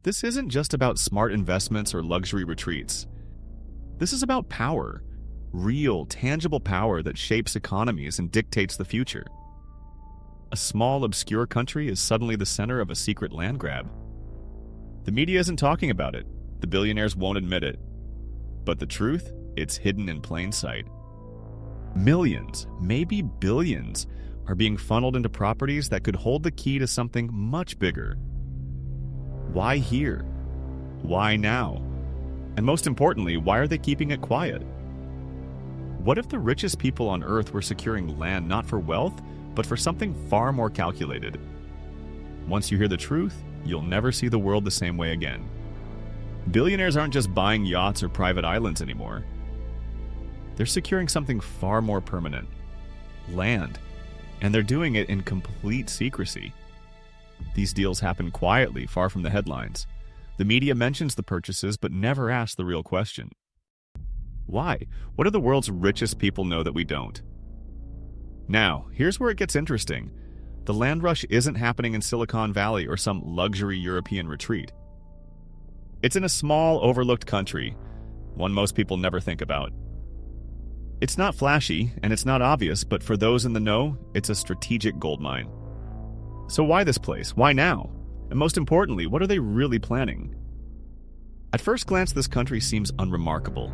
This isn't just about smart investments or luxury retreats. This is about power, real, tangible power that shapes economies and dictates the future. A small, obscure country is suddenly the center of a secret land grab. The media isn't talking about it. The billionaires won't admit it. But the truth? It's hidden in plain sight. Millions, maybe billions, are being funneled into properties that could hold the key to something much bigger. Why here? Why now? And most importantly, why are they keeping it quiet? What if the richest people on Earth were securing land not for wealth, but for something far more calculated? Once you hear the truth, you'll never see the world the same way again. Billionaires aren't just buying yachts or private islands anymore. They're securing something far more permanent: land. And they're doing it in complete secrecy. These deals happen quietly, far from the headlines. The media mentions the purchases, but never asks the real question. Why? What do the world's richest people know that we don't? Now, here's where it gets interesting. The land rush isn't happening in Silicon Valley or some luxury European retreat. It's in a small, overlooked country, one most people never think about. It's not flashy, and it's not obvious, but for those in the know, it's a strategic goldmine. So why this place? Why now? And most importantly, what are they really planning? At first glance, this country seems unremarkable.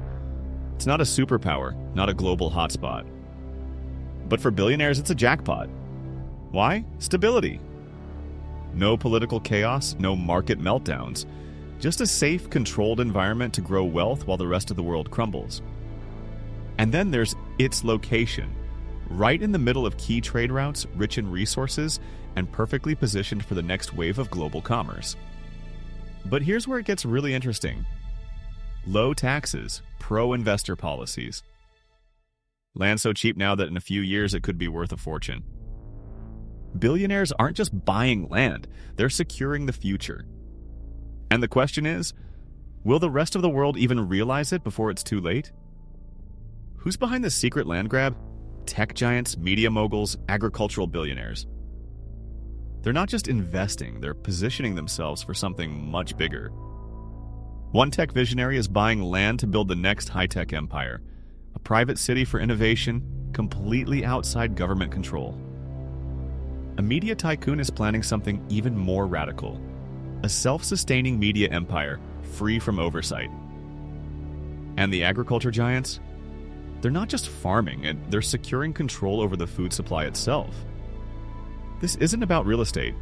It's not a superpower, not a global hotspot. But for billionaires, it's a jackpot. Why? Stability. No political chaos, no market meltdowns. Just a safe, controlled environment to grow wealth while the rest of the world crumbles. And then there's its location, right in the middle of key trade routes, rich in resources, and perfectly positioned for the next wave of global commerce. But here's where it gets really interesting. Low taxes, pro-investor land so cheap now that in a few years it could be worth a fortune. Billionaires aren't just buying land, they're securing the future. And the question is, will the rest of the world even realize it before it's too late? Who's behind this secret land grab? Tech giants, media moguls, agricultural billionaires. They're not just investing, they're positioning themselves for something much bigger. One tech visionary is buying land to build the next high-tech empire, a private city for innovation, completely outside government control. A media tycoon is planning something even more radical, a self-sustaining media empire, free from oversight. And the agriculture giants? They're not just farming, and they're securing control over the food supply itself. This isn't about real estate,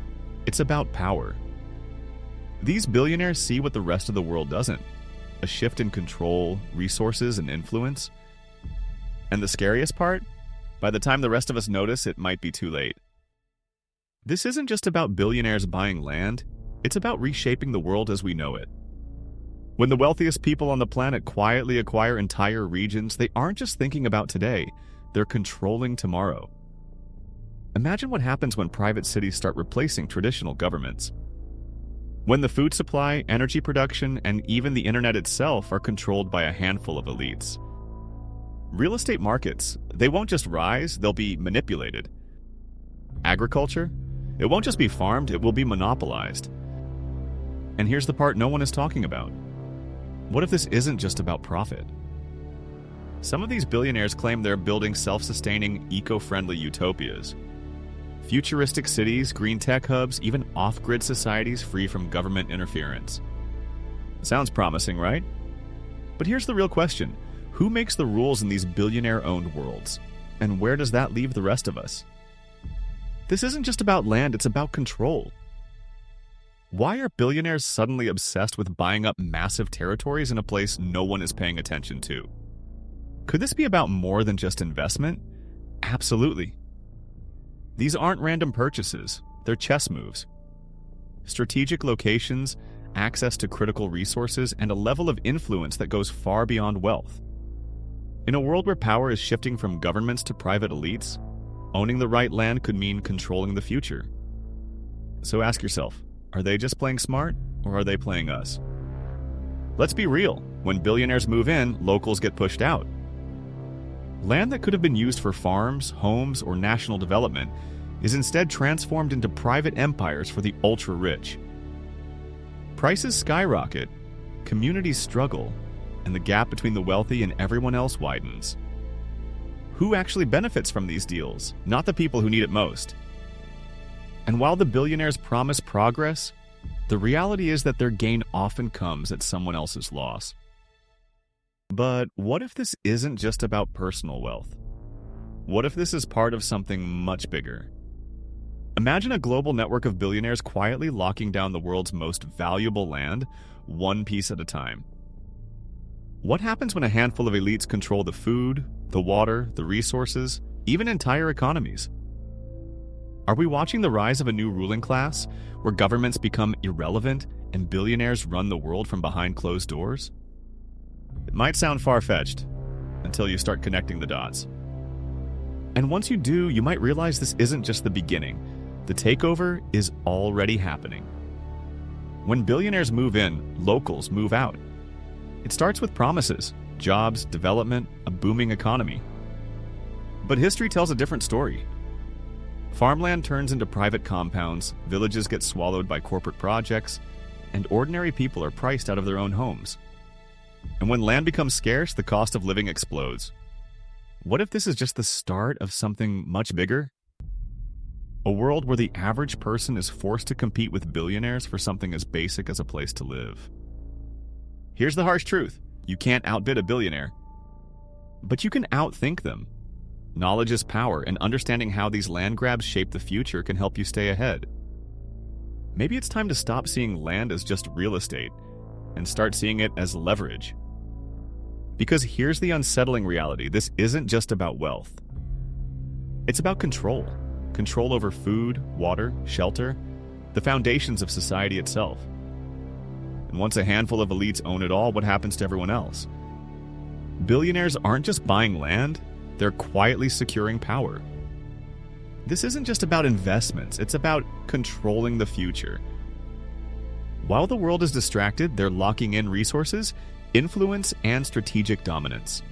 it's about power. These billionaires see what the rest of the world doesn't: a shift in control, resources, and influence. And the scariest part? By the time the rest of us notice, it might be too late. This isn't just about billionaires buying land, it's about reshaping the world as we know it. When the wealthiest people on the planet quietly acquire entire regions, they aren't just thinking about today, they're controlling tomorrow. Imagine what happens when private cities start replacing traditional governments. When the food supply, energy production, and even the internet itself are controlled by a handful of elites. Real estate markets, they won't just rise, they'll be manipulated. Agriculture, it won't just be farmed, it will be monopolized. And here's the part no one is talking about. What if this isn't just about profit? Some of these billionaires claim they're building self-sustaining, eco-friendly utopias. Futuristic cities, green tech hubs, even off-grid societies free from government interference. Sounds promising, right? But here's the real question. Who makes the rules in these billionaire-owned worlds? And where does that leave the rest of us? This isn't just about land, it's about control. Why are billionaires suddenly obsessed with buying up massive territories in a place no one is paying attention to? Could this be about more than just investment? Absolutely. These aren't random purchases, they're chess moves. Strategic locations, access to critical resources, and a level of influence that goes far beyond wealth. In a world where power is shifting from governments to private elites, owning the right land could mean controlling the future. So ask yourself, are they just playing smart, or are they playing us? Let's be real. When billionaires move in, locals get pushed out. Land that could have been used for farms, homes, or national development is instead transformed into private empires for the ultra-rich. Prices skyrocket, communities struggle, and the gap between the wealthy and everyone else widens. Who actually benefits from these deals? Not the people who need it most. And while the billionaires promise progress, the reality is that their gain often comes at someone else's loss. But what if this isn't just about personal wealth? What if this is part of something much bigger? Imagine a global network of billionaires quietly locking down the world's most valuable land, one piece at a time. What happens when a handful of elites control the food, the water, the resources, even entire economies? Are we watching the rise of a new ruling class, where governments become irrelevant and billionaires run the world from behind closed doors? It might sound far-fetched until you start connecting the dots. And once you do, you might realize this isn't just the beginning. The takeover is already happening. When billionaires move in, locals move out. It starts with promises, jobs, development, a booming economy. But history tells a different story. Farmland turns into private compounds, villages get swallowed by corporate projects, and ordinary people are priced out of their own homes. And when land becomes scarce, the cost of living explodes. What if this is just the start of something much bigger? A world where the average person is forced to compete with billionaires for something as basic as a place to live. Here's the harsh truth. You can't outbid a billionaire. But you can outthink them. Knowledge is power, and understanding how these land grabs shape the future can help you stay ahead. Maybe it's time to stop seeing land as just real estate and start seeing it as leverage. Because here's the unsettling reality. This isn't just about wealth. It's about control. Control over food, water, shelter, the foundations of society itself. And once a handful of elites own it all, what happens to everyone else? Billionaires aren't just buying land, they're quietly securing power. This isn't just about investments, it's about controlling the future. While the world is distracted, they're locking in resources, influence, and strategic dominance.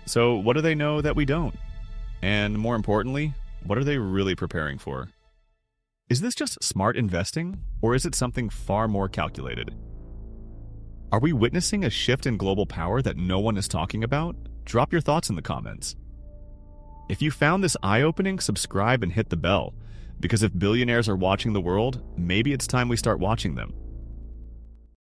So what do they know that we don't? And more importantly, what are they really preparing for? Is this just smart investing, or is it something far more calculated? Are we witnessing a shift in global power that no one is talking about? Drop your thoughts in the comments. If you found this eye-opening, subscribe and hit the bell, because if billionaires are watching the world, maybe it's time we start watching them.